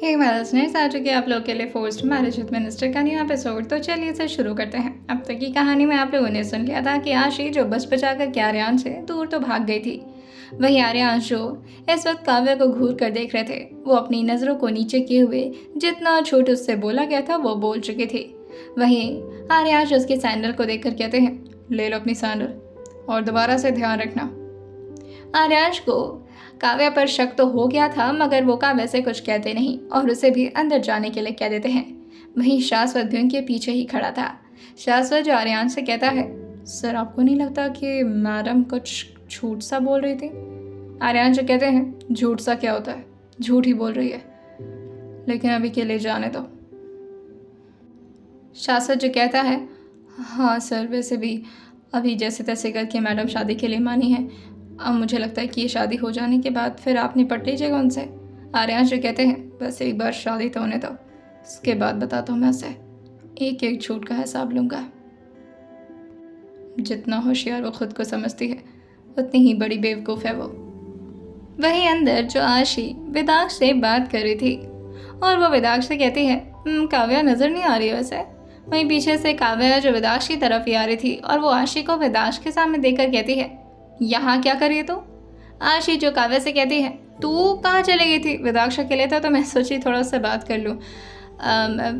हे listeners, आ चुके आप लोग के लिए फोर्स्ड मैरिज विद मिनिस्टर का न्यू एपिसोड। तो चलिए इसे शुरू करते हैं। अब तक की कहानी में आप लोगों ने सुन लिया था कि आशी जो बस बचाकर के आर्यान से दूर तो भाग गई थी, वही आर्यांश जो इस वक्त काव्या को घूर कर देख रहे थे, वो अपनी नज़रों को नीचे किए हुए जितना छूट उससे बोला गया था वो बोल चुकी थी। वहीं आर्यांश उसके सैंडल को देख कर कहते हैं, ले लो अपनी सैंडल और दोबारा से ध्यान रखना। आर्यांश को काव्या पर शक तो हो गया था, मगर वो काव्या से कुछ कहते नहीं और उसे भी अंदर जाने के लिए कह देते हैं। वहीं शाश्वत भी उनके पीछे ही खड़ा था। शाश्वत जो आर्यांश से कहता है, सर आपको नहीं लगता कि मैडम कुछ झूठ सा बोल रही थी? आर्यांश जो कहते हैं, झूठ सा क्या होता है, झूठ ही बोल रही है, लेकिन अभी के लिए जाने दो। शाश्वत जो कहता है, हाँ सर, वैसे भी अभी जैसे तैसे करके मैडम शादी के लिए मानी है। अब मुझे लगता है कि ये शादी हो जाने के बाद फिर आप निपट लीजिएगा उनसे। आर्यांश जो कहते हैं, बस एक बार शादी तो होने दो, उसके बाद बताता हूँ मैं उसे, एक एक झूठ का हिसाब लूँगा। जितना होशियार वो खुद को समझती है, उतनी ही बड़ी बेवकूफ़ है वो। वहीं अंदर जो आशी वेदांश से बात कर रही थी और वो वेदांश से कहती है, काव्या नज़र नहीं आ रही है वैसे। वहीं पीछे से काव्या जो वेदांश की तरफ ही आ रही थी और वो आशी को वेदांश के सामने देखकर कहती है, यहाँ क्या कर रही है तू? आशी जो काव्या से कहती है, तू कहाँ चली गई थी? वेदांश अकेले था तो मैं सोची थोड़ा उससे बात कर लूँ।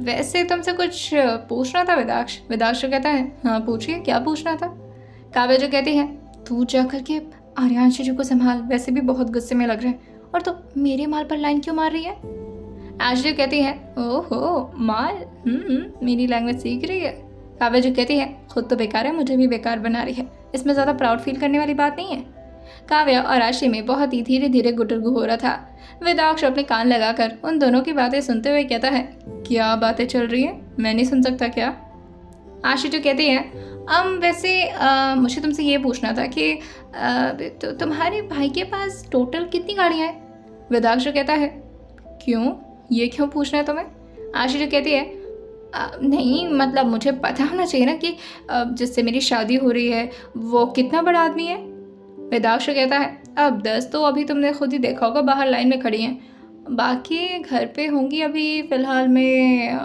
वैसे तुमसे कुछ पूछना था वेदांश। वेदांश जो कहता है, हाँ पूछिए, क्या पूछना था? काव्या जो कहती है, तू जा करके आर्यांश जी को संभाल, वैसे भी बहुत गुस्से में लग रहे हैं, और तो मेरे माल पर लाइन क्यों मार रही है? आशी कहती है, ओहो माल, मेरी लैंग्वेज सीख रही है। काव्या जो कहती है, खुद तो बेकार है, मुझे भी बेकार बना रही है, इसमें ज़्यादा प्राउड फील करने वाली बात नहीं है। काव्या और आशी में बहुत ही धीरे धीरे गुटरगु हो रहा था। वेदांश अपने कान लगाकर उन दोनों की बातें सुनते हुए कहता है, क्या बातें चल रही हैं, मैं नहीं सुन सकता क्या? आशी जो कहती है, वैसे मुझे तुमसे ये पूछना था कि तो तुम्हारे भाई के पास टोटल कितनी गाड़ियाँ हैं? वेदांश जो कहता है, क्यों, ये क्यों पूछना है तुम्हें? आशी जो कहती है, नहीं मतलब मुझे पता होना चाहिए ना कि जिससे मेरी शादी हो रही है वो कितना बड़ा आदमी है। वेदांश कहता है, अब 10 तो अभी तुमने खुद ही देखा होगा, बाहर लाइन में खड़ी हैं, बाकी घर पे होंगी अभी फ़िलहाल में।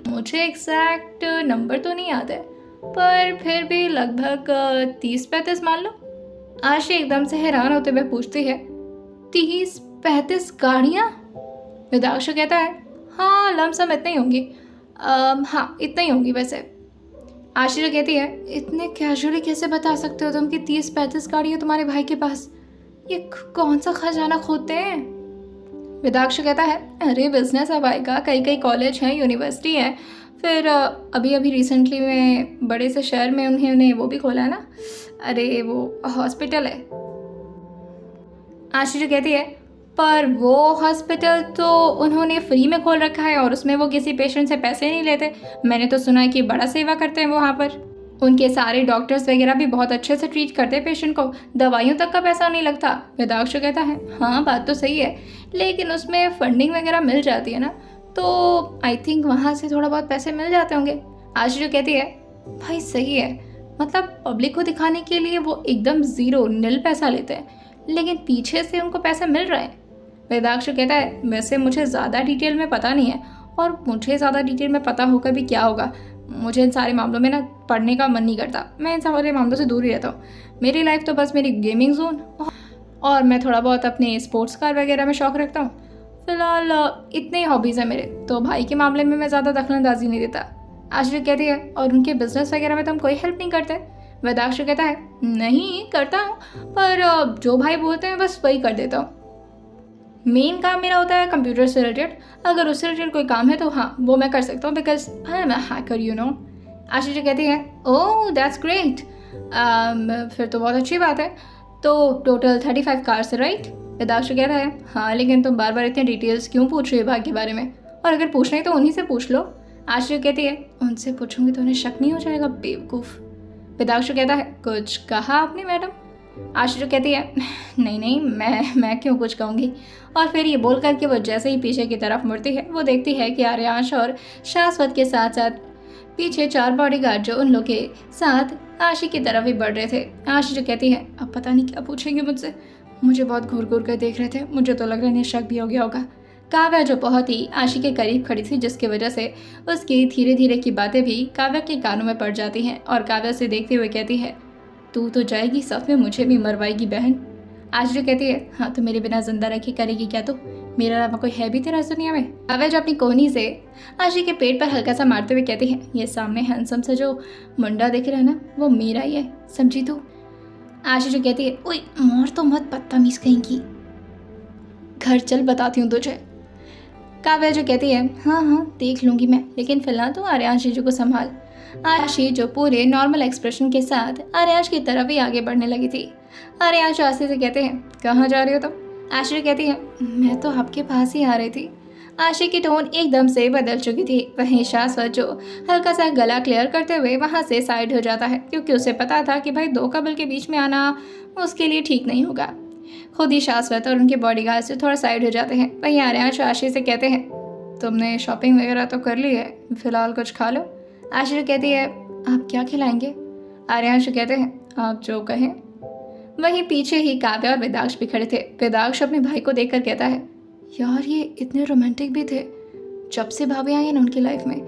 मुझे एग्जैक्ट नंबर तो नहीं याद है, पर फिर भी लगभग 30-35 मान लो। आशी एकदम से हैरान होते हुए पूछती है, 30-35 गाड़ियाँ? वेदांश कहता है, हाँ लमसम इतना ही होंगी, हाँ इतना ही होंगी वैसे। आशी कहती है, इतने कैजुअली कैसे बता सकते हो तुम कि 30-35 गाड़ियाँ तुम्हारे भाई के पास? ये कौन सा खजाना खोदते हैं? वेदांश कहता है, अरे बिजनेस है भाई का, कई कई कॉलेज हैं, यूनिवर्सिटी है, फिर अभी अभी रिसेंटली में बड़े से शहर में उन्होंने वो भी खोला है ना, अरे वो हॉस्पिटल है। आशी कहती है, पर वो हॉस्पिटल तो उन्होंने फ्री में खोल रखा है और उसमें वो किसी पेशेंट से पैसे नहीं लेते। मैंने तो सुना है कि बड़ा सेवा करते हैं वो वहाँ पर, उनके सारे डॉक्टर्स वगैरह भी बहुत अच्छे से ट्रीट करते हैं पेशेंट को, दवाइयों तक का पैसा नहीं लगता। वेदांश कहता है, हाँ बात तो सही है, लेकिन उसमें फंडिंग वगैरह मिल जाती है ना, तो आई थिंक वहाँ से थोड़ा बहुत पैसे मिल जाते होंगे। आशी कहती है, भाई सही है, मतलब पब्लिक को दिखाने के लिए वो एकदम ज़ीरो नील पैसा लेते हैं, लेकिन पीछे से उनको पैसा मिल रहा है। वेदांश कहता है, वैसे मुझे ज़्यादा डिटेल में पता नहीं है, और मुझे ज़्यादा डिटेल में पता होकर भी क्या होगा, मुझे इन सारे मामलों में ना पढ़ने का मन नहीं करता, मैं इन सारे मामलों से दूर ही रहता हूँ। मेरी लाइफ तो बस मेरी गेमिंग जोन, और मैं थोड़ा बहुत अपने स्पोर्ट्स कार वगैरह में शौक़ रखता हूँ। फ़िलहाल इतने ही हॉबीज़ हैं मेरे, तो भाई के मामले में मैं ज़्यादा दखलंदाजी नहीं देता। आशी कहती है, और उनके बिजनेस वगैरह में तो हम कोई हेल्प नहीं करते? वेदांश कहता है, नहीं करता हूँ, पर जो भाई बोलते हैं बस वही कर देता हूँ। मेन काम मेरा होता है कंप्यूटर से रिलेटेड, अगर उससे रिलेटेड कोई काम है तो हाँ वो मैं कर सकता हूँ, because I am a hacker you know. आशी जो कहती है, ओह दैट्स ग्रेट, फिर तो बहुत अच्छी बात है, तो टोटल 35 कार्स है राइट? वेदांश कह रहा है, हाँ लेकिन तुम बार बार इतने डिटेल्स क्यों पूछ रही हो भाग के बारे में, और अगर पूछना है तो उन्हीं से पूछ लो। आशी कहती है, उनसे पूछूंगी तो उन्हें शक नहीं हो जाएगा बेवकूफ़? वेदांश कहता है, कुछ कहा आपने मैडम? आशी कहती है, नहीं नहीं मैं क्यों कुछ कहूँगी, और फिर ये बोल कर के वो जैसे ही पीछे की तरफ मुड़ती है, वो देखती है कि आर्यांश और शाश्वत के साथ साथ पीछे 4 बॉडीगार्ड जो उन लोग के साथ आशी की तरफ ही बढ़ रहे थे। आशी कहती है, अब पता नहीं क्या पूछेंगे मुझसे, मुझे बहुत घूर घूर कर देख रहे थे, मुझे तो लग रहा है इन्हें शक भी हो गया होगा। काव्या जो बहुत ही आशी के करीब खड़ी थी, जिसकी वजह से उसकी धीरे धीरे की बातें भी काव्या के कानों में पड़ जाती हैं और काव्या से देखते हुए कहती है, तू तो जाएगी, साथ में मुझे भी मरवाएगी बहन। आशी जो कहती है, हाँ तो मेरे बिना जिंदा रखी करेगी क्या तू? मेरा अलावा कोई है भी तेरा इस दुनिया में? काव्या जो अपनी कोहनी से आशी के पेट पर हल्का सा मारते हुए कहती है, ये सामने हैंडसम सा जो मुंडा दिख रहा है ना, वो मेरा ही है, समझी तू? आशी जो कहती है, ओए मोर तो मत, बदतमीज कहेंगी, घर चल बताती हूँ तुझे। काव्या जो कहती है, हाँ हाँ देख लूंगी मैं, लेकिन फिलहाल तो आर्यांश जीजू को संभाल। आशी जो पूरे नॉर्मल एक्सप्रेशन के साथ आर्यांश की तरफ ही आगे बढ़ने लगी थी। आर्यांश आशी से कहते हैं, कहाँ जा रही हो तुम? आशी कहती है, मैं तो आपके पास ही आ रही थी। आशी की टोन एकदम से बदल चुकी थी। वहीं शाश्वत जो हल्का सा गला क्लियर करते हुए वहाँ से साइड हो जाता है, क्योंकि उसे पता था कि भाई दो कपल के बीच में आना उसके लिए ठीक नहीं होगा। खुद ही शाश्वत और उनके बॉडीगार्ड से थोड़ा साइड हो जाते हैं। वहीं आर्यांश आशी से कहते हैं, तुमने शॉपिंग वगैरह तो कर ली है, फिलहाल कुछ खा लो। आशी कहती है, आप क्या खिलाएंगे? आर्यांश कहते हैं, आप जो कहें। वहीं पीछे ही काव्या और वेदाक्ष भी खड़े थे। वेदाक्ष अपने भाई को देखकर कहता है, यार ये इतने रोमांटिक भी थे। जब से भाभी आई हैं ना उनकी लाइफ में,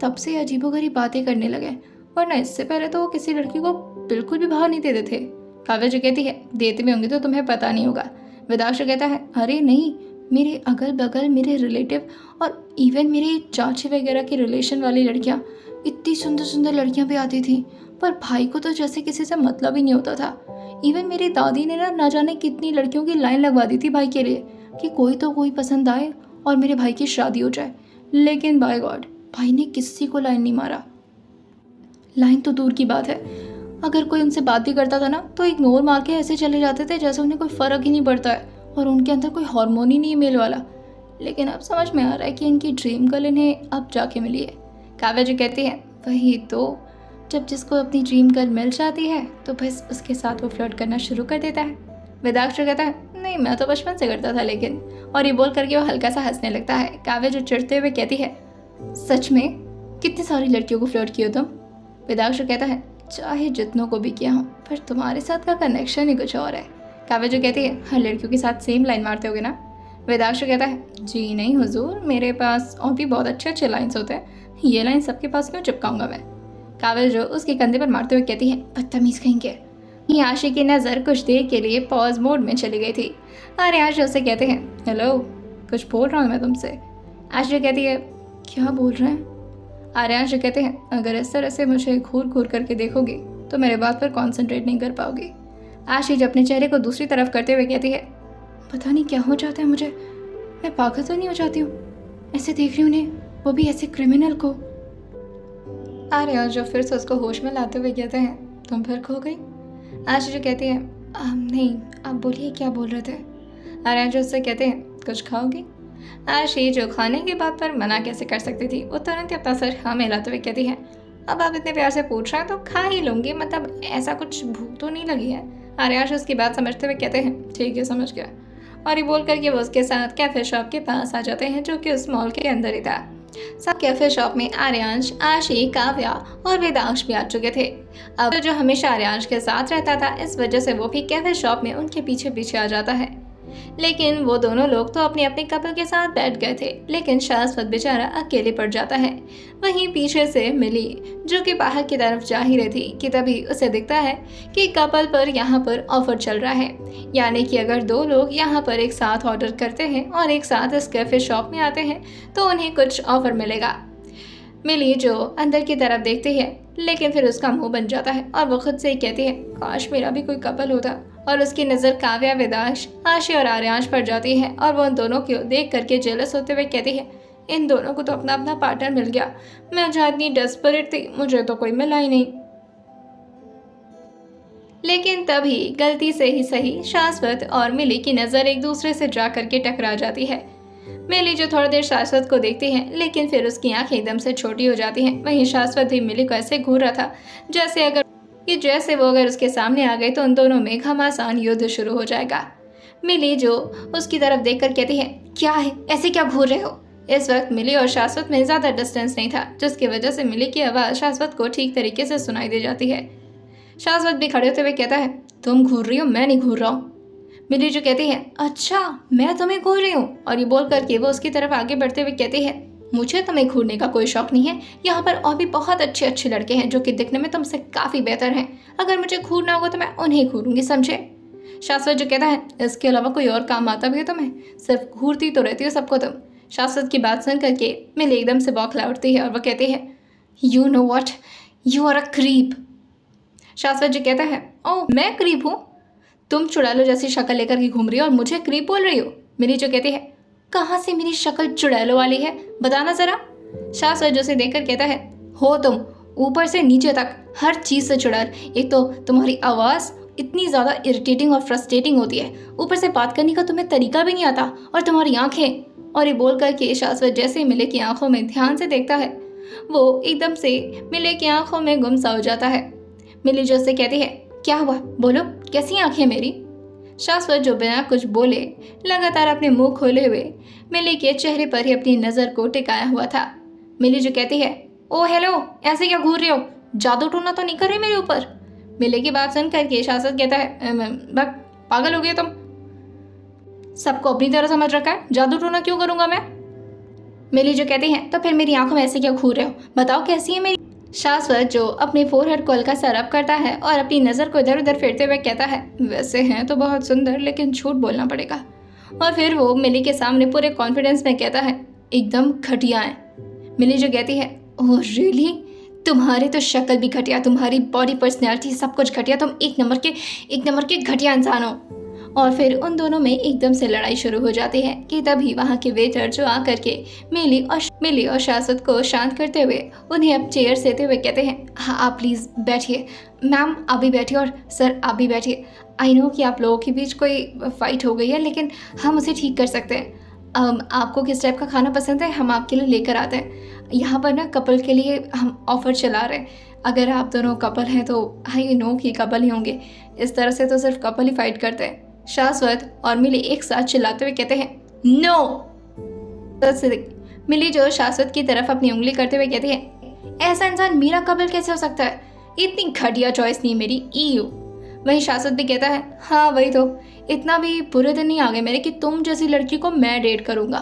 तब से अजीबोगरीब बातें करने लगे, वरना इससे पहले तो वो किसी लड़की को बिल्कुल भी भाव नहीं देते थे। काव्या जो कहती है, देते भी होंगे तो तुम्हें पता नहीं होगा। वेदाक्ष कहता है, अरे नहीं, मेरे अगल बगल मेरे रिलेटिव और इवन मेरी चाची वगैरह की रिलेशन वाली लड़कियाँ, इतनी सुंदर सुंदर लड़कियाँ भी आती थी, पर भाई को तो जैसे किसी से मतलब ही नहीं होता था। इवन मेरी दादी ने ना जाने कितनी लड़कियों की लाइन लगवा दी थी भाई के लिए कि कोई तो कोई पसंद आए और मेरे भाई की शादी हो जाए। लेकिन बाय गॉड, भाई ने किसी को लाइन नहीं मारा। लाइन तो दूर की बात है, अगर कोई उनसे बात भी करता था ना तो इग्नोर मार के ऐसे चले जाते थे जैसे उन्हें कोई फ़र्क ही नहीं पड़ता है और उनके अंदर कोई हार्मोन ही नहीं है मेल वाला। लेकिन अब समझ में आ रहा है कि इनकी ड्रीम गर्ल इन्हें अब जाके मिली है। काव्या जो कहती है, वही तो, जब जिसको अपनी ड्रीम गर्ल मिल जाती है तो बस उसके साथ वो फ्लर्ट करना शुरू कर देता है। वेदाक्ष कहता है, नहीं मैं तो बचपन से करता था लेकिन, और ये बोल करके वो हल्का सा हंसने लगता है। काव्या जो चिढ़ते हुए कहती है, सच में कितनी सारी लड़कियों को फ्लर्ट किया तुम? वेदाक्ष कहता है, चाहे जितनों को भी किया हूँ, पर तुम्हारे साथ का कनेक्शन ही कुछ और है। काव्या जो कहती है, हर लड़कियों के साथ सेम लाइन मारते होगे ना? वेदाक्ष कहता है, जी नहीं हुजूर, मेरे पास और भी बहुत अच्छे अच्छे लाइन्स होते हैं, ये लाइन सबके पास क्यों चिपकाऊंगा मैं? काव्या जो उसके कंधे पर मारते हुए कहती है, बदतमीज कहेंगे। आशी की नज़र कुछ देर के लिए पॉज मोड में चली गई थी। आर्यांश उसे कहते हैं, हेलो, कुछ बोल रहा हूँ मैं तुमसे। आशी कहती है, क्या बोल रहे हैं? आर्यांश कहते हैं, अगर इस तरह से मुझे घूर घूर करके देखोगी तो मेरे बात पर कॉन्सेंट्रेट नहीं कर पाओगी। आशी जो अपने चेहरे को दूसरी तरफ करते हुए कहती है, पता नहीं क्या हो जाता है मुझे, मैं पागल तो नहीं हो जाती हूँ ऐसे देख रही हूँ उन्हें, वो भी ऐसे क्रिमिनल को। आर्यांश जो फिर से उसको होश में लाते हुए कहते हैं, तुम फिर खो गई? आशी जो कहती है, नहीं आप बोलिए क्या बोल रहे थे? आर्यांश उससे कहते हैं, कुछ खाओगी? आशी जो खाने की बात पर मना कैसे कर सकती थी, वो तुरंत ही अपना सर हाँ मिलाते हुए कहती है, अब आप इतने प्यार से पूछ रहे हैं तो खा ही लूँगी, मतलब ऐसा कुछ भूख तो नहीं लगी है। आर्यांश उसकी बात समझते हुए कहते हैं, ठीक है समझ गया, और ये बोल करके वो उसके साथ कैफ़े शॉप के पास आ जाते हैं जो कि उस मॉल के अंदर ही था। सब कैफे शॉप में आर्यांश, आशी, काव्या और वेदांश भी आ चुके थे। अब जो हमेशा आर्यांश के साथ रहता था, इस वजह से वो भी कैफे शॉप में उनके पीछे पीछे आ जाता है। लेकिन वो दोनों लोग तो अपने अपने कपल के साथ बैठ गए थे, लेकिन शाश्वत बेचारा अकेले पड़ जाता है। वहीं पीछे से मिली जो कि बाहर की तरफ जा ही रही थी कि तभी उसे दिखता है कि कपल पर यहाँ पर ऑफर चल रहा है, यानी कि अगर दो लोग यहाँ पर एक साथ ऑर्डर करते हैं और एक साथ इस कैफे शॉप में आते हैं तो उन्हें कुछ ऑफर मिलेगा। मिली जो अंदर की तरफ देखती है, लेकिन फिर उसका मुंह बन जाता है और वो खुद से ही कहती है, काश मेरा भी कोई कपल होता। और उसकी नज़र काव्या, वेदांश, आशी और आर्यांश पर जाती है और वो उन दोनों को देख करके जेलस होते हुए कहती है, इन दोनों को तो अपना अपना पार्टनर मिल गया, मैं जहाँ इतनी डेस्परेट थी मुझे तो कोई मिला ही नहीं। लेकिन तभी गलती से ही सही शाश्वत और मिली की नज़र एक दूसरे से जा करके टकरा जाती है। मिली जो थोड़ी देर शाश्वत को देखती है, लेकिन फिर उसकी आंखें एकदम से छोटी हो जाती हैं। वहीं शाश्वत भी मिली को ऐसे घूर रहा था जैसे वो अगर उसके सामने आ गए तो उन दोनों में घमासान युद्ध शुरू हो जाएगा। मिली जो उसकी तरफ देखकर कहती है, क्या है, ऐसे क्या घूर रहे हो? इस वक्त मिली और शाश्वत में ज़्यादा डिस्टेंस नहीं था, जिसकी वजह से मिली की आवाज़ शाश्वत को ठीक तरीके से सुनाई दे जाती है। शाश्वत भी खड़े होते हुए कहता है, तुम घूर रही हो, मैं नहीं घूर रहा हूँ। मिली जो कहती है अच्छा मैं तुम्हें घूर रही हूँ, और ये बोल करके वो उसकी तरफ आगे बढ़ते हुए कहती है मुझे तुम्हें घूरने का कोई शौक नहीं है। यहाँ पर और भी बहुत अच्छे अच्छे लड़के हैं जो कि दिखने में तुमसे काफ़ी बेहतर हैं। अगर मुझे घूरना होगा तो मैं उन्हें घूरूंगी, समझे। शाश्वत जो कहता है इसके अलावा कोई और काम आता भी है तुम्हें, सिर्फ घूरती तो रहती हो सबको तुम। शाश्वत की बात सुन करके मिली एकदम से बौखला उठती है और वह कहती है you know what, you are a creep. Shashwat जो कहता है ओह मैं क्रीप हूँ, तुम चुड़ैलो जैसी शक्ल लेकर के घूम रही हो और मुझे क्रीप बोल रही हो। मिली जो कहती है कहाँ से मेरी शक्ल चुड़ैलो वाली है, बताना ज़रा। शाश्वत जो उसे देखकर कहता है हो तुम ऊपर से नीचे तक हर चीज़ से चुड़ैल। एक तो तुम्हारी आवाज़ इतनी ज़्यादा इरिटेटिंग और फ्रस्ट्रेटिंग होती है, ऊपर से बात करने का तुम्हें तरीका भी नहीं आता, और तुम्हारी आंखें। और ये बोल करके शाश्वत जैसे ही मिले की आंखों में ध्यान से देखता है वो एकदम से मिले की आंखों में गुम सा हो जाता है। मिली जो उससे कहती है क्या हुआ, बोलो कैसी आंखें मेरी। शाश्वत जो बिना कुछ बोले लगातार अपने मुंह खोले हुए मिली के चेहरे पर ही अपनी नज़र को टिकाया हुआ था। मिली जो कहती है ओ हेलो, ऐसे क्या घूर रहे हो, जादू टोना तो नहीं कर रहे मेरे ऊपर। मिली की बात सुन करके शाश्वत कहता है बक पागल हो गए तुम, सबको अपनी तरह समझ रखा है, जादू टोना क्यों करूँगा मैं। मिली जो कहती है तो फिर मेरी आंखों में ऐसे क्या घूर रहे हो, बताओ कैसी है मेरी। शाश्वत जो अपने फोरहेड को हल्का सा रब करता है और अपनी नज़र को इधर उधर फेरते हुए कहता है वैसे हैं तो बहुत सुंदर, लेकिन झूठ बोलना पड़ेगा। और फिर वो मिली के सामने पूरे कॉन्फिडेंस में कहता है एकदम घटिया है। मिली जो कहती है ओह रियली, तुम्हारी तो शक्ल भी घटिया, तुम्हारी बॉडी पर्सनैलिटी सब कुछ घटिया, तुम एक नंबर के घटिया इंसान हो। और फिर उन दोनों में एकदम से लड़ाई शुरू हो जाती है कि तभी वहाँ के वेटर जो आकर के मिली और शाश्वत को शांत करते हुए उन्हें अब चेयर देते हुए कहते हैं हाँ आप प्लीज़ बैठिए, मैम आप भी बैठिए और सर आप भी बैठिए। आई नो कि आप लोगों के बीच कोई फाइट हो गई है, लेकिन हम उसे ठीक कर सकते हैं। आपको किस टाइप का खाना पसंद है, हम आपके लिए लेकर आते हैं। यहाँ पर ना कपल के लिए हम ऑफ़र चला रहे हैं, अगर आप दोनों कपल हैं तो आई नो कि कपल ही होंगे, इस तरह से तो सिर्फ कपल ही फाइट करते हैं। शाश्वत और मिली एक साथ चिल्लाते हुए कहते हैं नो। मिली जो शाश्वत की तरफ अपनी उंगली करते हुए कहती है ऐसा इंसान मेरा कपल कैसे हो सकता है, इतनी घटिया चॉइस नहीं मेरी, ईयू। वहीं शाश्वत भी कहता है हाँ वही तो, इतना भी बुरे दिन नहीं आ गए मेरे कि तुम जैसी लड़की को मैं डेट करूंगा।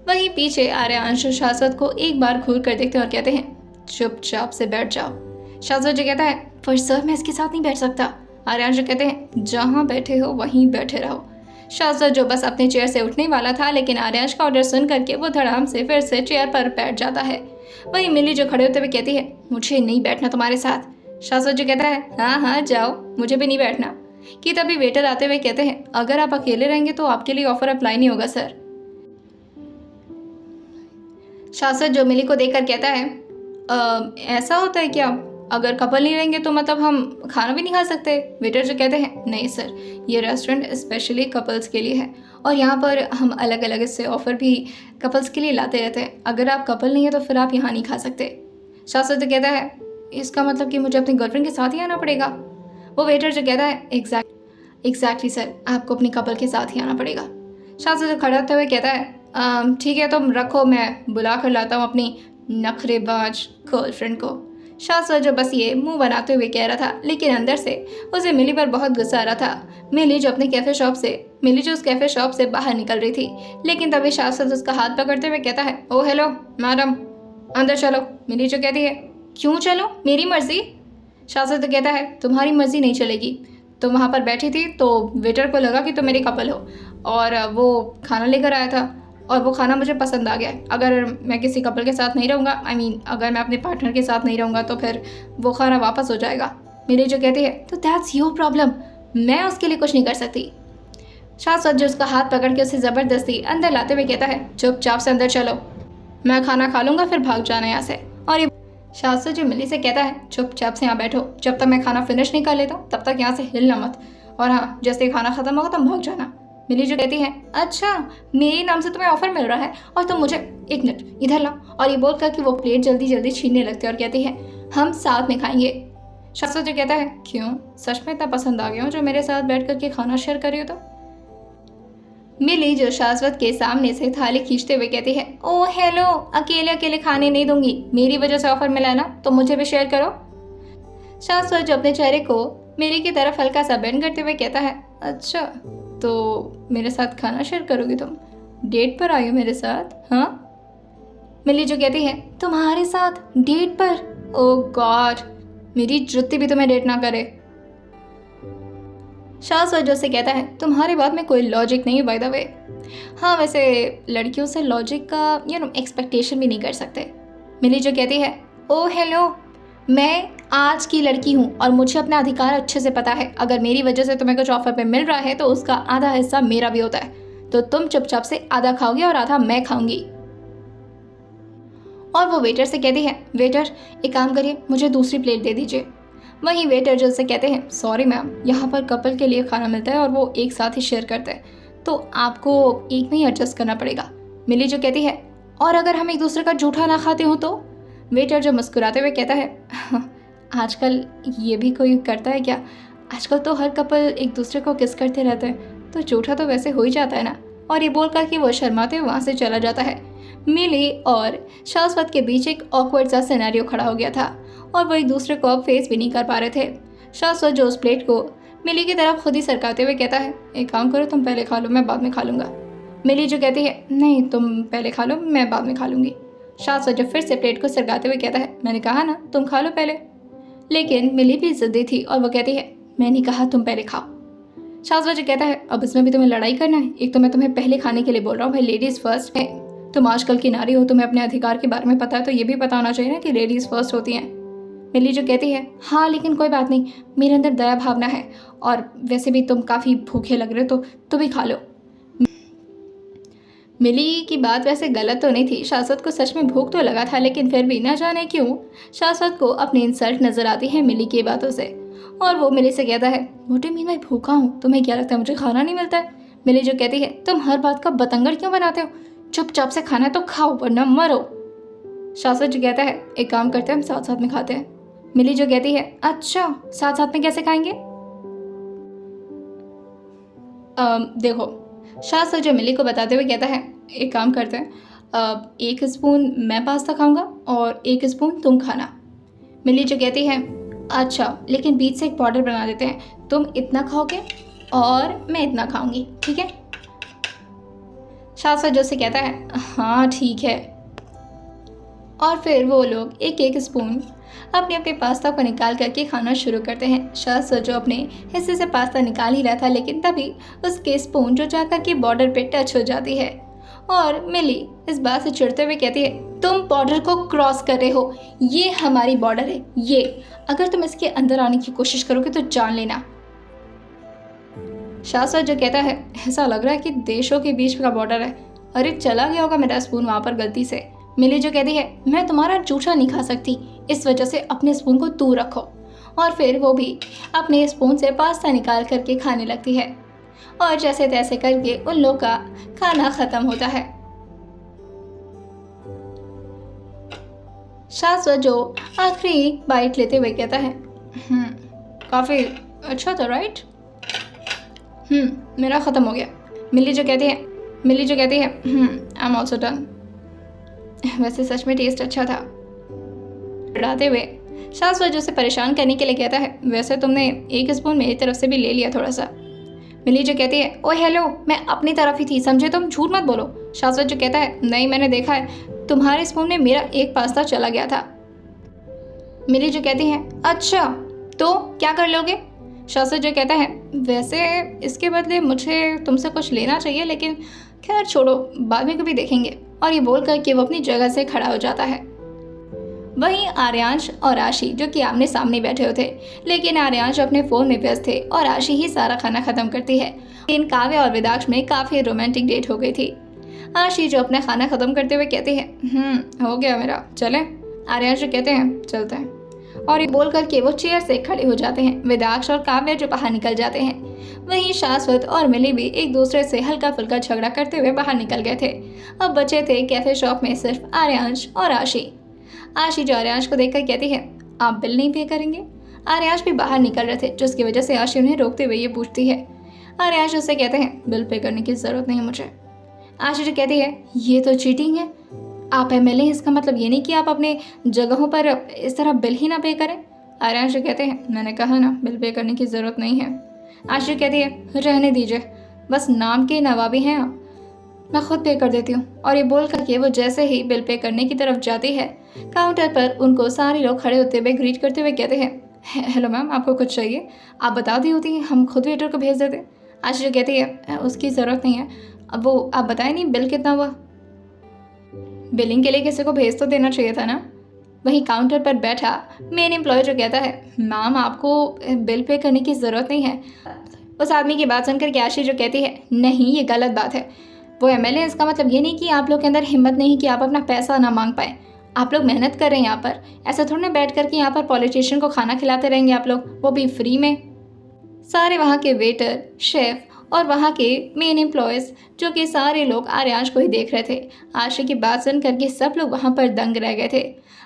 वहीं पीछे आर्यांश शाश्वत को एक बार घूर कर देखते हैं और कहते हैं चुपचाप से बैठ जाओ। शाश्वत जो कहता है पर सर मैं इसके साथ नहीं बैठ सकता। आर्यांश कहते हैं जहाँ बैठे हो वहीं बैठे रहो। शाश्वत जो बस अपने चेयर से उठने वाला था, लेकिन आर्यांश का ऑर्डर सुन करके वो धड़ाम से फिर से चेयर पर बैठ जाता है। वहीं मिली जो खड़े होते हुए कहती है मुझे नहीं बैठना तुम्हारे साथ। शाश्वत जो कहता है हाँ जाओ, मुझे भी नहीं बैठना। कि तभी वेटर आते हुए कहते हैं अगर आप अकेले रहेंगे तो आपके लिए ऑफर अप्लाई नहीं होगा सर। शाश्वत जो मिली को देखकर कहता है ऐसा होता है क्या, अगर कपल नहीं रहेंगे तो मतलब हम खाना भी नहीं खा सकते। वेटर जो कहते हैं नहीं सर, ये रेस्टोरेंट स्पेशली कपल्स के लिए है और यहाँ पर हम अलग अलग इससे ऑफ़र भी कपल्स के लिए लाते रहते हैं, अगर आप कपल नहीं है तो फिर आप यहाँ नहीं खा सकते। शाश्वत जो कहता है इसका मतलब कि मुझे अपनी गर्लफ्रेंड के साथ ही आना पड़ेगा। वो वेटर जो कहता है एग्जैक्टली सर, आपको अपनी कपल के साथ ही आना पड़ेगा। शाश्वत जो खड़ा होते हुए कहता है ठीक है तुम रखो, मैं बुला कर लाता हूँ अपनी नखरेबाज गर्लफ्रेंड को। शाश्वत जो बस ये मुंह बनाते हुए कह रहा था, लेकिन अंदर से उसे मिली पर बहुत गुस्सा आ रहा था। मिली जो उस कैफ़े शॉप से बाहर निकल रही थी, लेकिन तभी शाश्वत उसका हाथ पकड़ते हुए कहता है ओ हेलो मैडम, अंदर चलो। मिली जो कहती है क्यों चलो, मेरी मर्जी। शाश्वत तो कहता है तुम्हारी मर्जी नहीं चलेगी, तुम वहाँ पर बैठी थी तो वेटर को लगा कि तुम मेरे कपल हो और वो खाना लेकर आया था और वो खाना मुझे पसंद आ गया। अगर मैं किसी कपल के साथ नहीं रहूँगा, अगर मैं अपने पार्टनर के साथ नहीं रहूँगा तो फिर वो खाना वापस हो जाएगा। मिली जो कहती है तो दैट्स योर प्रॉब्लम, मैं उसके लिए कुछ नहीं कर सकती। शाश्वत जो उसका हाथ पकड़ के उसे ज़बरदस्ती अंदर लाते हुए कहता है चुपचाप से अंदर चलो, मैं खाना खा लूँगा फिर भाग जाना यहाँ से। और ये शाश्वत जो मिली से कहता है चुपचाप से यहाँ बैठो, जब तक मैं खाना फिनिश नहीं कर लेता तब तक यहाँ से हिलना मत, और हाँ जैसे खाना ख़त्म होगा तुम भाग जाना। मिली जो कहती है अच्छा मेरे नाम से तुम्हें ऑफर मिल रहा है और तुम मुझे एक मिनट इधर ला। और ये बोल कर कि वो प्लेट जल्दी जल्दी छीनने लगती है और कहती है हम साथ में खाएंगे। शाश्वत जो कहता है क्यों, सच में इतना पसंद आ गया हो जो मेरे साथ बैठ कर के खाना शेयर करी हो तो। मिली जो शाश्वत के सामने से थाली खींचते हुए कहती है ओ हेलो, अकेले अकेले खाने नहीं दूंगी, मेरी वजह से ऑफर मिला है ना तो मुझे भी शेयर करो। शाश्वत जो अपने चेहरे को मिली की तरफ हल्का सा बेंड करते हुए कहता है अच्छा, तो मेरे साथ खाना शेयर करोगी तुम? डेट पर आई हो मेरे साथ? हाँ। मिली जो कहती है, तुम्हारे साथ डेट पर? ओह गॉड, मेरी जुत्ती भी तुम्हें डेट ना करे। शाश्वत जो से कहता है, तुम्हारी बात में कोई लॉजिक नहीं है बाय द वे। हाँ वैसे लड़कियों से लॉजिक का एक्सपेक्टेशन भी नहीं कर सकते। मिली जो कहती है, ओ हेलो, मैं आज की लड़की हूँ और मुझे अपना अधिकार अच्छे से पता है। अगर मेरी वजह से तुम्हें कुछ ऑफर पे मिल रहा है तो उसका आधा हिस्सा मेरा भी होता है, तो तुम चुपचाप से आधा खाओगे और आधा मैं खाऊंगी। और वो वेटर से कहती है, वेटर एक काम करिए, मुझे दूसरी प्लेट दे दीजिए। वहीं वेटर जो से कहते हैं, सॉरी मैम, यहाँ पर कपल के लिए खाना मिलता है और वो एक साथ ही शेयर करते हैं, तो आपको एक में ही एडजस्ट करना पड़ेगा। मिली जो कहती है, और अगर हम एक दूसरे का जूठा ना खाते हो तो? वेटर जो मुस्कुराते हुए कहता है, आजकल ये भी कोई करता है क्या? आजकल तो हर कपल एक दूसरे को किस करते रहते हैं, तो जूठा तो वैसे हो ही जाता है ना। और ये बोलकर कि वो शर्माते हुए वहाँ से चला जाता है। मिली और शाश्वत के बीच एक ऑकवर्ड सा सिनेरियो खड़ा हो गया था और वो एक दूसरे को अब फेस भी नहीं कर पा रहे थे। शाश्वत जो उस प्लेट को मिली की तरफ खुद ही सरकाते हुए कहता है, एक काम करो, तुम पहले खा लो, मैं बाद में खा लूँगा। मिली जो कहती है, नहीं तुम पहले खा लो, मैं बाद में खा लूँगी। शाश्वत जो फिर से प्लेट को सरकाते हुए कहता है, मैंने कहा ना तुम खा लो पहले। लेकिन मिली भी ज़िद्दी थी और वो कहती है, मैंने कहा तुम पहले खाओ। शाश्वत जो कहता है, अब इसमें भी तुम्हें लड़ाई करना है? एक तो मैं तुम्हें पहले खाने के लिए बोल रहा हूँ भाई, लेडीज़ फर्स्ट है। तुम आजकल की नारी हो, तुम्हें अपने अधिकार के बारे में पता है, तो ये भी पता होना चाहिए ना कि लेडीज़ फर्स्ट होती हैं। मिली जो कहती है, हाँ लेकिन कोई बात नहीं, मेरे अंदर दया भावना है, और वैसे भी तुम काफ़ी भूखे लग रहे हो तो तुम ही खा लो। मिली की बात वैसे गलत तो नहीं थी, शाश्वत को सच में भूख तो लगा था, लेकिन फिर भी न जाने क्यों शाश्वत को अपनी इंसल्ट नजर आती है मिली की बातों से। और वो मिली से कहता है, व्हाट यू मीन मैं भूखा हूँ? तुम्हें क्या लगता है मुझे खाना नहीं मिलता है? मिली जो कहती है, तुम हर बात का बतंगड़ क्यों बनाते हो? चुपचाप से खाना है तो खाओ वरना मरो। शाश्वत जो कहता है, एक काम करते हैं हम साथ साथ में खाते हैं। मिली जो कहती है, अच्छा साथ साथ में कैसे खाएंगे? देखो, शाश्वत जो मिली को बताते हुए कहता है, एक काम करते हैं, एक स्पून मैं पास्ता खाऊंगा और एक स्पून तुम खाना। मिली जो कहती है, अच्छा लेकिन बीच से एक बॉर्डर बना देते हैं, तुम इतना खाओगे और मैं इतना खाऊंगी, ठीक है? शाश्वत जो से कहता है, हाँ ठीक है। और फिर वो लोग एक एक स्पून अपने अपने पास्ता को निकाल करके खाना शुरू करते हैं। शाश्वत जो अपने हिस्से से पास्ता निकाल ही रहा था, लेकिन तभी उसके स्पून जो जाकर के बॉर्डर पे टच हो जाती है और मिली इस बात से चिढ़ते हुए कहती है, तुम बॉर्डर को क्रॉस कर रहे हो, ये हमारी बॉर्डर है, ये अगर तुम इसके अंदर आने की कोशिश करोगे तो जान लेना। शाश्वत जो कहता है, ऐसा लग रहा है कि देशों के बीच का बॉर्डर है, अरे चला गया होगा मेरा स्पून वहाँ पर गलती से। मिली जो कहती है, मैं तुम्हारा जूठा नहीं खा सकती, इस वजह से अपने स्पून को दूर रखो। और फिर वो भी अपने स्पून से पास्ता निकाल करके खाने लगती है और जैसे तैसे करके उन लोगों का खाना खत्म होता है। शाश्वत जो आखिरी बाइट लेते हुए कहता है, काफ़ी अच्छा था राइट? मेरा ख़त्म हो गया। मिली जो कहती है, आई एम ऑल्सो डन। वैसे सच में टेस्ट अच्छा था। डराते हुए शाश्वत जो से परेशान करने के लिए कहता है, वैसे तुमने एक स्पून मेरी तरफ से भी ले लिया थोड़ा सा। मिली जो कहती है, ओ हेलो, मैं अपनी तरफ ही थी, समझे? तुम झूठ मत बोलो। शाश्वत जो कहता है, नहीं मैंने देखा है, तुम्हारे स्पून में मेरा एक पास्ता चला गया था। मिली जो कहती है, अच्छा तो क्या कर लोगे? शाश्वत जो कहता है, वैसे इसके बदले मुझे तुमसे कुछ लेना चाहिए, लेकिन खैर छोड़ो, बाद में कभी देखेंगे। और ये बोल कर कि वो अपनी जगह से खड़ा हो जाता है। वहीं आर्यांश और आशी जो कि आमने सामने बैठे होते, लेकिन आर्यांश अपने फ़ोन में व्यस्त थे और आशी ही सारा खाना ख़त्म करती है। इन काव्य और विदाक्ष में काफ़ी रोमांटिक डेट हो गई थी। आशी जो अपना खाना ख़त्म करते हुए कहती है, हो गया मेरा, चलें? आर्यांश जो कहते हैं, चलते हैं। और ये बोल करके वो चेयर से खड़े हो जाते हैं। विदाक्ष और काव्य जो बाहर निकल जाते हैं। वहीं शाश्वत और मिली भी एक दूसरे से हल्का फुल्का झगड़ा करते हुए बाहर निकल गए थे। अब बचे थे कैफे शॉप में सिर्फ आर्यांश और आशी। आशी जो आर्यांश को देखकर कहती है, आप बिल नहीं पे करेंगे? आर्यांश भी बाहर निकल रहे थे, जिसकी वजह से आशी उन्हें रोकते हुए ये पूछती है। आर्यांश उससे कहते हैं, बिल पे करने की ज़रूरत नहीं मुझे। आशी जो कहती है, ये तो चीटिंग है, आप MLA, इसका मतलब ये नहीं कि आप अपने जगहों पर इस तरह बिल ही ना पे करें। आर्यांश जो कहते हैं, मैंने कहा ना बिल पे करने की ज़रूरत नहीं है। आशी कहती है रहने दीजिए, बस नाम के नवाबी हैं आप, मैं खुद पे कर देती हूँ। और ये बोल करके वो जैसे ही बिल पे करने की तरफ जाती है, काउंटर पर उनको सारे लोग खड़े होते हुए ग्रीट करते हुए कहते हैं हेलो मैम, आपको कुछ चाहिए? आप बता दी होती, हम खुद वेटर को भेज देते। आशी कहती है उसकी ज़रूरत नहीं है, अब वो आप बताएं नहीं बिल कितना हुआ? बिलिंग के लिए किसी को भेज तो देना चाहिए था ना। वहीं काउंटर पर बैठा मेन एम्प्लॉय जो कहता है मैम आपको बिल पे करने की ज़रूरत नहीं है। उस आदमी की बात सुनकर आशी जो कहती है नहीं, ये गलत बात है। वो एमएलए, इसका मतलब ये नहीं कि आप लोग के अंदर हिम्मत नहीं कि आप अपना पैसा ना मांग पाए। आप लोग मेहनत कर रहे हैं यहाँ पर, ऐसा थोड़ा ना बैठ कर के यहाँ पर पॉलिटिशियन को खाना खिलाते रहेंगे आप लोग, वो भी फ्री में। सारे वहाँ के वेटर, शेफ और वहाँ के मेन एम्प्लॉयज़ जो कि सारे लोग आर्यांश को ही देख रहे थे। आशी की बात सुन करके सब लोग वहाँ पर दंग रह गए थे।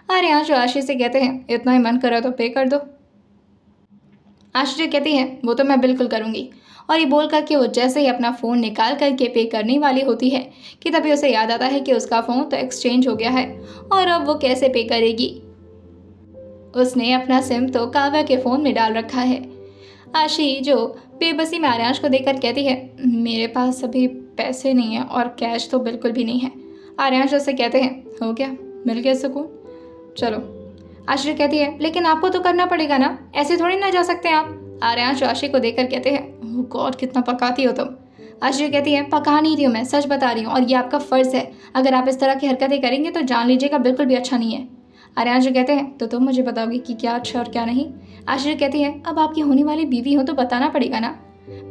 आर्यांश आशी से कहते हैं इतना ही मन करा तो पे कर दो। आशी जो कहती है वो तो मैं बिल्कुल करूँगी। और ये बोल करके वो जैसे ही अपना फ़ोन निकाल करके पे करने वाली होती है कि तभी उसे याद आता है कि उसका फ़ोन तो एक्सचेंज हो गया है और अब वो कैसे पे करेगी। उसने अपना सिम तो काव्या के फ़ोन में डाल रखा है। आशी जो बेबसी में आर्यांश को देखकर कहती है मेरे पास अभी पैसे नहीं है और कैश तो बिल्कुल भी नहीं है। आर्यांश उससे कहते हैं हो गया, मिल गया सुकून, चलो। आशी कहती है लेकिन आपको तो करना पड़ेगा ना, ऐसे थोड़ी ना जा सकते हैं आप। आर्यांश आशी को देखकर कहते हैं ओह गॉड कितना पकाती हो तुम। आशी कहती है पका नहीं रही हूँ, मैं सच बता रही हूँ और ये आपका फ़र्ज़ है। अगर आप इस तरह की हरकतें करेंगे तो जान लीजिएगा बिल्कुल भी अच्छा नहीं है। आर्यांश जो कहते हैं तो तुम मुझे बताओगी कि क्या अच्छा और क्या नहीं। आशी कहती है अब आपकी होने वाली बीवी हो तो बताना पड़ेगा ना।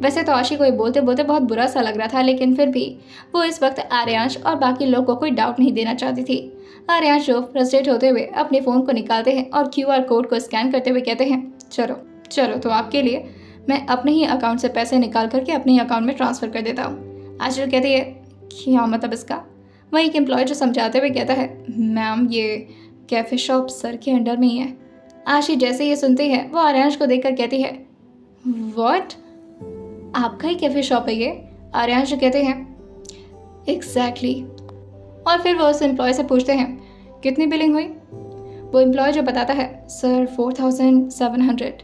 वैसे तो आशी को ये बोलते बोलते बहुत बुरा सा लग रहा था, लेकिन फिर भी वो इस वक्त आर्यांश और बाकी लोगों को कोई डाउट नहीं देना चाहती थी। आर्यांश जो फ्रस्ट्रेट होते हुए अपने फ़ोन को निकालते हैं और क्यूआर कोड को स्कैन करते हुए कहते हैं चलो चलो, तो आपके लिए मैं अपने ही अकाउंट से पैसे निकाल करके अपने ही अकाउंट में ट्रांसफ़र कर देता हूँ। आशी कहती है क्या मतलब इसका? वही एक एम्प्लॉय जो समझाते हुए कहता है मैम ये कैफ़े शॉप सर के अंडर में ही है। आशी जैसे ये सुनती है वो आर्यांश को देखकर कहती है व्हाट, आपका ही कैफ़े शॉप है ये? आर्यांश कहते हैं एग्जैक्टली। और फिर वो उस एम्प्लॉय से पूछते हैं कितनी बिलिंग हुई? वो एम्प्लॉय जो बताता है सर 4700।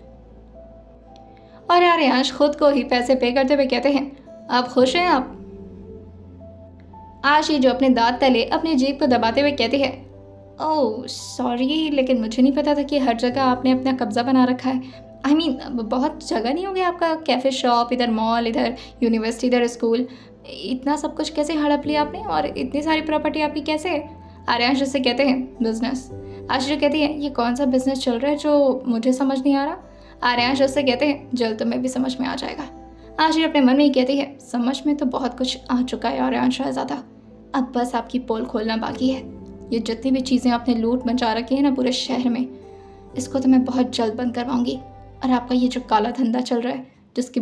और आर्यांश खुद को ही पैसे पे करते हुए कहते हैं आप खुश हैं आप? आशी जो अपने दांत तले अपनी जीभ को दबाते हुए कहती है ओह सॉरी, लेकिन मुझे नहीं पता था कि हर जगह आपने अपना कब्जा बना रखा है। आई मीन बहुत जगह नहीं हो गया आपका कैफ़े शॉप, इधर मॉल, इधर यूनिवर्सिटी, इधर स्कूल, इतना सब कुछ कैसे हड़प लिया आपने और इतनी सारी प्रॉपर्टी आपकी कैसे? आर्यांश उससे कहते हैं बिजनेस। आशी कहती है ये कौन सा बिजनेस चल रहा है जो मुझे समझ नहीं आ रहा? आर्यांश उससे कहते हैं जल्द तुम्हें भी समझ में आ जाएगा। आशी अपने मन में ही कहती है समझ में तो बहुत कुछ आ चुका है आर्यांश शहजादा, अब बस आपकी पोल खोलना बाकी है। ये जितनी भी चीज़ें आपने लूट मचा रखी है ना पूरे शहर में, इसको तो मैं बहुत जल्द बंद करवाऊंगी। और आपका ये जो काला धंधा चल रहा है जिसकी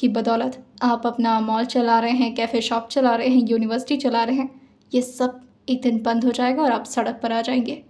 बदौलत आप अपना मॉल चला रहे हैं, कैफ़े शॉप चला रहे हैं, यूनिवर्सिटी चला रहे हैं, ये सब एक दिन बंद हो जाएगा और आप सड़क पर आ जाएंगे।